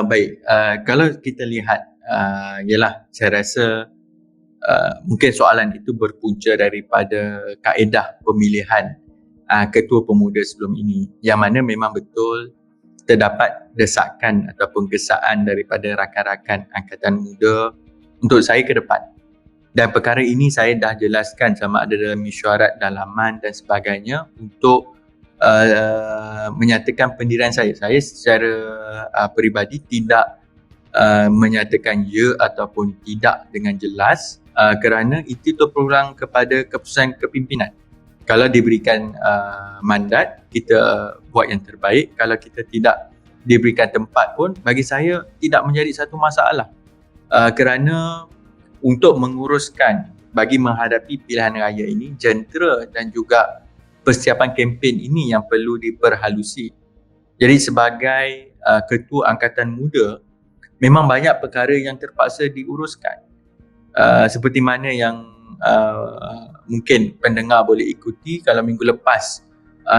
Baik, kalau kita lihat, yalah saya rasa mungkin soalan itu berpunca daripada kaedah pemilihan ketua pemuda sebelum ini, yang mana memang betul terdapat desakan ataupun kesaan daripada rakan-rakan angkatan muda untuk saya ke depan. Dan perkara ini saya dah jelaskan sama ada dalam mesyuarat dalaman dan sebagainya untuk menyatakan pendirian saya. Saya secara peribadi tidak menyatakan ya ataupun tidak dengan jelas kerana itu terpulang kepada keputusan kepimpinan. Kalau diberikan mandat, kita buat yang terbaik. Kalau kita tidak diberikan tempat pun, bagi saya tidak menjadi satu masalah. Kerana untuk menguruskan bagi menghadapi pilihan raya ini, jentera dan juga persiapan kempen ini yang perlu diperhalusi. Jadi sebagai ketua angkatan muda, memang banyak perkara yang terpaksa diuruskan. Seperti mana yang mungkin pendengar boleh ikuti, kalau minggu lepas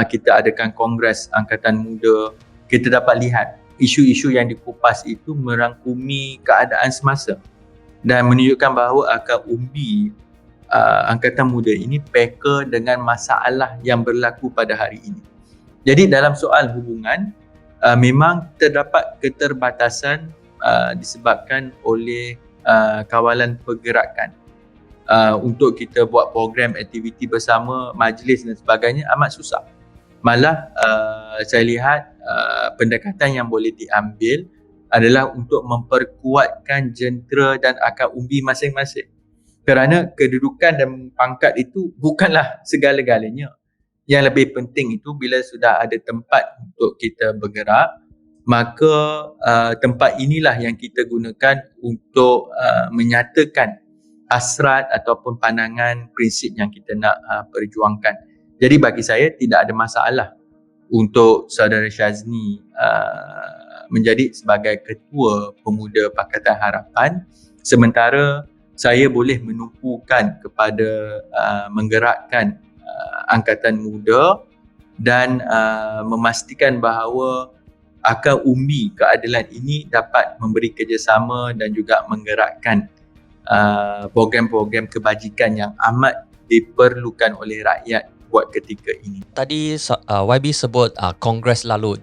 kita adakan Kongres Angkatan Muda, kita dapat lihat isu-isu yang dikupas itu merangkumi keadaan semasa dan menunjukkan bahawa akar umbi Angkatan Muda ini peka dengan masalah yang berlaku pada hari ini. Jadi dalam soal hubungan, memang terdapat keterbatasan disebabkan oleh kawalan pergerakan. Untuk kita buat program aktiviti bersama, majlis dan sebagainya amat susah. Malah saya lihat pendekatan yang boleh diambil adalah untuk memperkuatkan jentera dan akar umbi masing-masing. Kerana kedudukan dan pangkat itu bukanlah segala-galanya. Yang lebih penting itu bila sudah ada tempat untuk kita bergerak, maka tempat inilah yang kita gunakan untuk menyatakan hasrat ataupun pandangan prinsip yang kita nak perjuangkan. Jadi bagi saya tidak ada masalah untuk saudara Syazni menjadi sebagai ketua pemuda Pakatan Harapan, sementara saya boleh menumpukan kepada menggerakkan angkatan muda dan memastikan bahawa akar umbi keadilan ini dapat memberi kerjasama dan juga menggerakkan program-program kebajikan yang amat diperlukan oleh rakyat buat ketika ini. Tadi YB sebut Kongres lalu.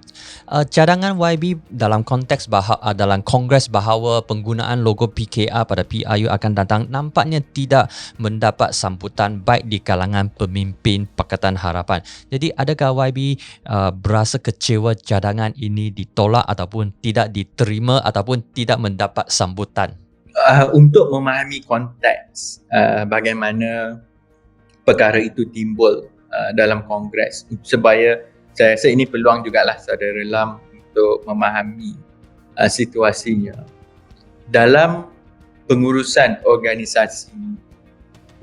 Cadangan YB dalam konteks dalam Kongres bahawa penggunaan logo PKR pada PRU akan datang nampaknya tidak mendapat sambutan baik di kalangan pemimpin Pakatan Harapan. Jadi adakah YB berasa kecewa cadangan ini ditolak ataupun tidak diterima ataupun tidak mendapat sambutan? Untuk memahami konteks bagaimana perkara itu timbul dalam Kongres, supaya saya rasa ini peluang jugalah saudara Lam untuk memahami situasinya. Dalam pengurusan organisasi,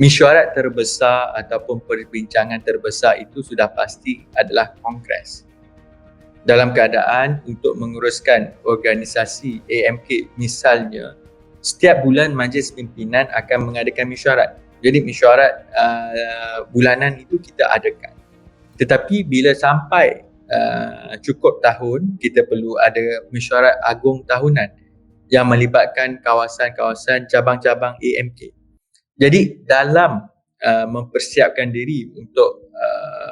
mesyuarat terbesar ataupun perbincangan terbesar itu sudah pasti adalah Kongres. Dalam keadaan untuk menguruskan organisasi AMK misalnya, setiap bulan Majlis Pimpinan akan mengadakan mesyuarat. Jadi mesyuarat bulanan itu kita adakan. Tetapi bila sampai cukup tahun, kita perlu ada mesyuarat agung tahunan yang melibatkan kawasan-kawasan cabang-cabang AMK. Jadi dalam mempersiapkan diri untuk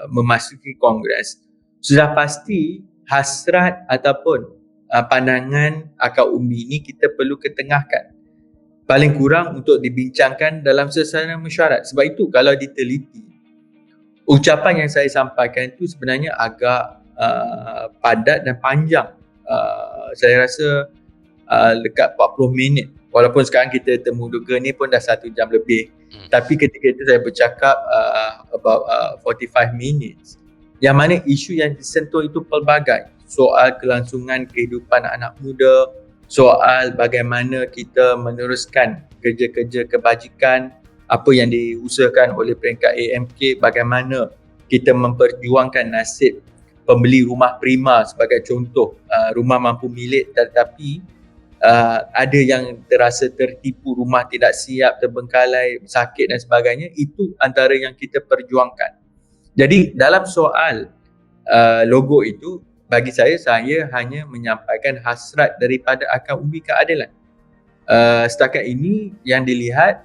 memasuki Kongres, sudah pasti hasrat ataupun pandangan akar umbi ini kita perlu ketengahkan. Paling kurang untuk dibincangkan dalam suasana mesyuarat. Sebab itu kalau diteliti, ucapan yang saya sampaikan itu sebenarnya agak padat dan panjang. Saya rasa dekat 40 minit. Walaupun sekarang kita temu duga ni pun dah 1 jam lebih. Tapi ketika itu saya bercakap about 45 minutes. Yang mana isu yang disentuh itu pelbagai. Soal kelangsungan kehidupan anak muda, soal bagaimana kita meneruskan kerja-kerja kebajikan, apa yang diusahakan oleh peringkat AMK, bagaimana kita memperjuangkan nasib pembeli rumah prima sebagai contoh, rumah mampu milik tetapi ada yang terasa tertipu, rumah tidak siap, terbengkalai, sakit dan sebagainya. Itu antara yang kita perjuangkan. Jadi dalam soal logo itu, bagi saya hanya menyampaikan hasrat daripada akar umbi keadilan. Setakat ini yang dilihat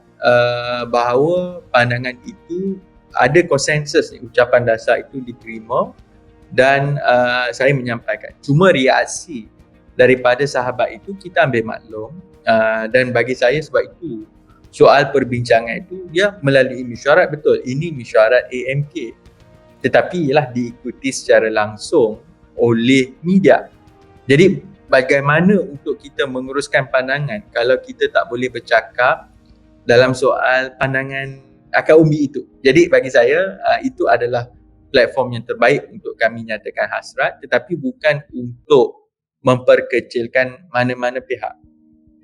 bahawa pandangan itu ada konsensus, ucapan dasar itu diterima dan saya menyampaikan. Cuma reaksi daripada sahabat itu kita ambil maklum, dan bagi saya sebab itu soal perbincangan itu dia melalui mesyuarat, betul, ini mesyuarat AMK, tetapi ialah diikuti secara langsung oleh media. Jadi bagaimana untuk kita menguruskan pandangan kalau kita tak boleh bercakap dalam soal pandangan akar umbi itu. Jadi bagi saya itu adalah platform yang terbaik untuk kami nyatakan hasrat, tetapi bukan untuk memperkecilkan mana-mana pihak.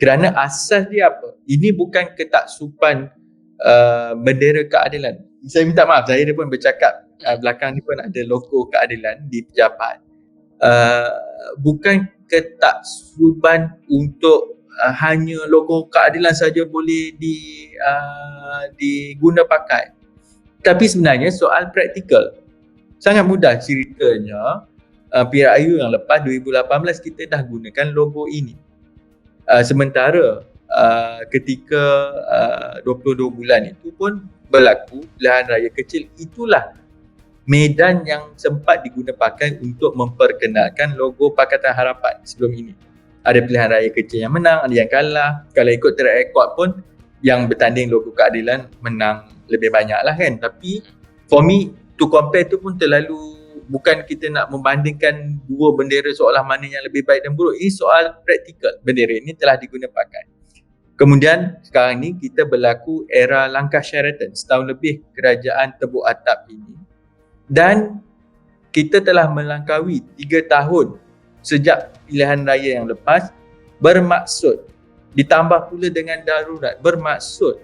Kerana asas dia apa? Ini bukan ketaksupan bendera keadilan. Saya minta maaf, saya pun bercakap belakang ni pun ada logo keadilan di pejabat. Bukan ketaksuban untuk hanya logo keadilan saja boleh diguna pakai. Tapi sebenarnya soal praktikal. Sangat mudah ceritanya, PRU yang lepas 2018 kita dah gunakan logo ini. Sementara ketika 22 bulan itu pun berlaku pilihan raya kecil, itulah medan yang sempat digunakan pakai untuk memperkenalkan logo Pakatan Harapan sebelum ini. Ada pilihan raya kecil yang menang, ada yang kalah. Kalau ikut track record pun yang bertanding logo keadilan menang lebih banyak lah kan. Tapi for me, to compare tu pun terlalu, bukan kita nak membandingkan dua bendera seolah mana yang lebih baik dan buruk. Ini soal praktikal. Bendera ini telah digunakan pakai. Kemudian sekarang ni kita berlaku era langkah Sheraton, setahun lebih kerajaan tebuk atap ini. Dan kita telah melangkaui 3 tahun sejak pilihan raya yang lepas, bermaksud ditambah pula dengan darurat, bermaksud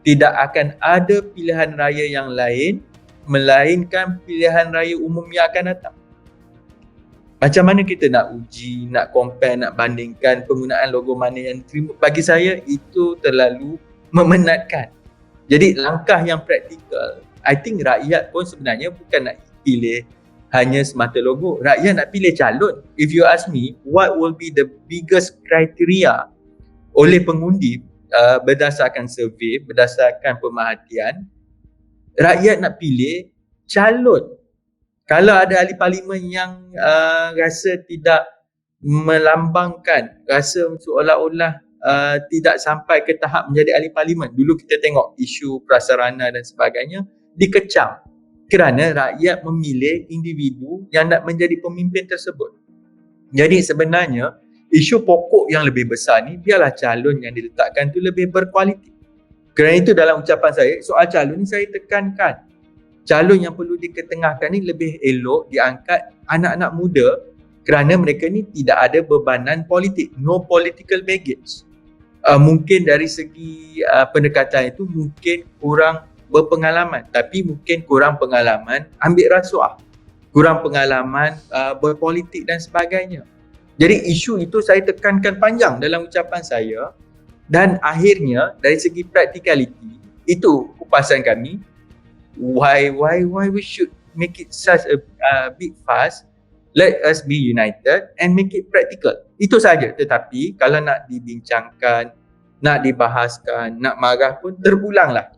tidak akan ada pilihan raya yang lain melainkan pilihan raya umum yang akan datang. Macam mana kita nak uji, nak compare, nak bandingkan penggunaan logo mana yang diterima? Bagi saya itu terlalu memenatkan. Jadi langkah yang praktikal, I think rakyat pun sebenarnya bukan nak pilih hanya semata logo. Rakyat nak pilih calon. If you ask me, what will be the biggest criteria oleh pengundi berdasarkan survey, berdasarkan pemerhatian, rakyat nak pilih calon. Kalau ada ahli parlimen yang rasa tidak melambangkan, rasa seolah-olah tidak sampai ke tahap menjadi ahli parlimen. Dulu kita tengok isu prasarana dan sebagainya dikecam kerana rakyat memilih individu yang nak menjadi pemimpin tersebut. Jadi sebenarnya isu pokok yang lebih besar ni biarlah calon yang diletakkan tu lebih berkualiti. Kerana itu dalam ucapan saya, soal calon ni saya tekankan, calon yang perlu diketengahkan ni lebih elok diangkat anak-anak muda kerana mereka ni tidak ada bebanan politik, no political baggage. Mungkin dari segi pendekatan itu mungkin kurang berpengalaman, tapi mungkin kurang pengalaman ambil rasuah, kurang pengalaman berpolitik dan sebagainya. Jadi isu itu saya tekankan panjang dalam ucapan saya. Dan akhirnya dari segi practicality, itu kupasan kami, why we should make it such a big fuss. Let us be united and make it practical. Itu saja. Tetapi kalau nak dibincangkan, nak dibahaskan, nak marah pun terpulanglah.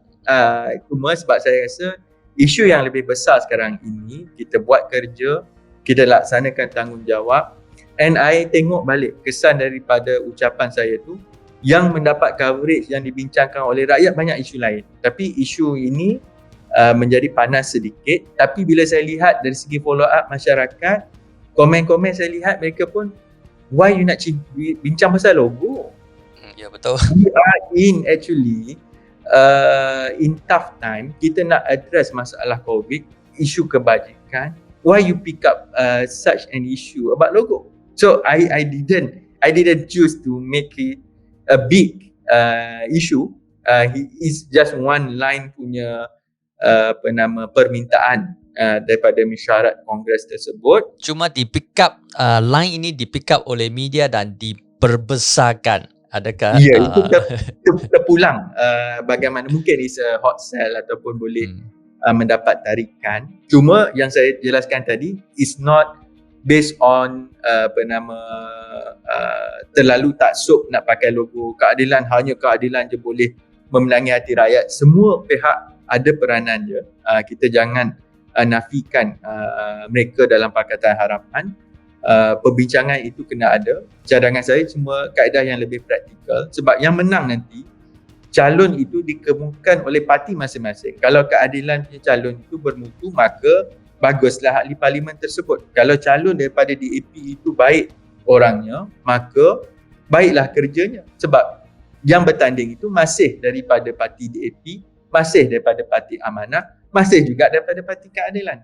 Cuma sebab saya rasa isu yang lebih besar sekarang ini, kita buat kerja, kita laksanakan tanggungjawab. And I tengok balik kesan daripada ucapan saya tu, yang mendapat coverage yang dibincangkan oleh rakyat banyak isu lain. Tapi isu ini menjadi panas sedikit. Tapi bila saya lihat dari segi follow up masyarakat, komen-komen saya lihat mereka pun, why you nak bincang pasal logo? Ya, betul. We are in tough time. Kita nak address masalah COVID, isu kebajikan. Why you pick up such an issue about logo? So I didn't choose to make it a big issue. He is just one line punya permintaan daripada mesyuarat Kongres tersebut. Cuma di pick up line ini di pick up oleh media dan diperbesarkan. Adakah? Ya, itu terpulang. Bagaimana mungkin is a hot sell ataupun boleh mendapat tarikan. Cuma yang saya jelaskan tadi is not based on terlalu taksub nak pakai logo keadilan, hanya keadilan je boleh memenangi hati rakyat. Semua pihak ada peranan dia. Kita jangan nafikan mereka dalam Pakatan Harapan. Perbincangan itu kena ada. Cadangan saya semua kaedah yang lebih praktikal, sebab yang menang nanti calon itu dikemukakan oleh parti masing-masing. Kalau keadilan punya calon itu bermutu, maka baguslah ahli parlimen tersebut. Kalau calon daripada DAP itu baik orangnya, maka baiklah kerjanya. Sebab yang bertanding itu masih daripada parti DAP, masih daripada parti Amanah, masih juga daripada parti Keadilan.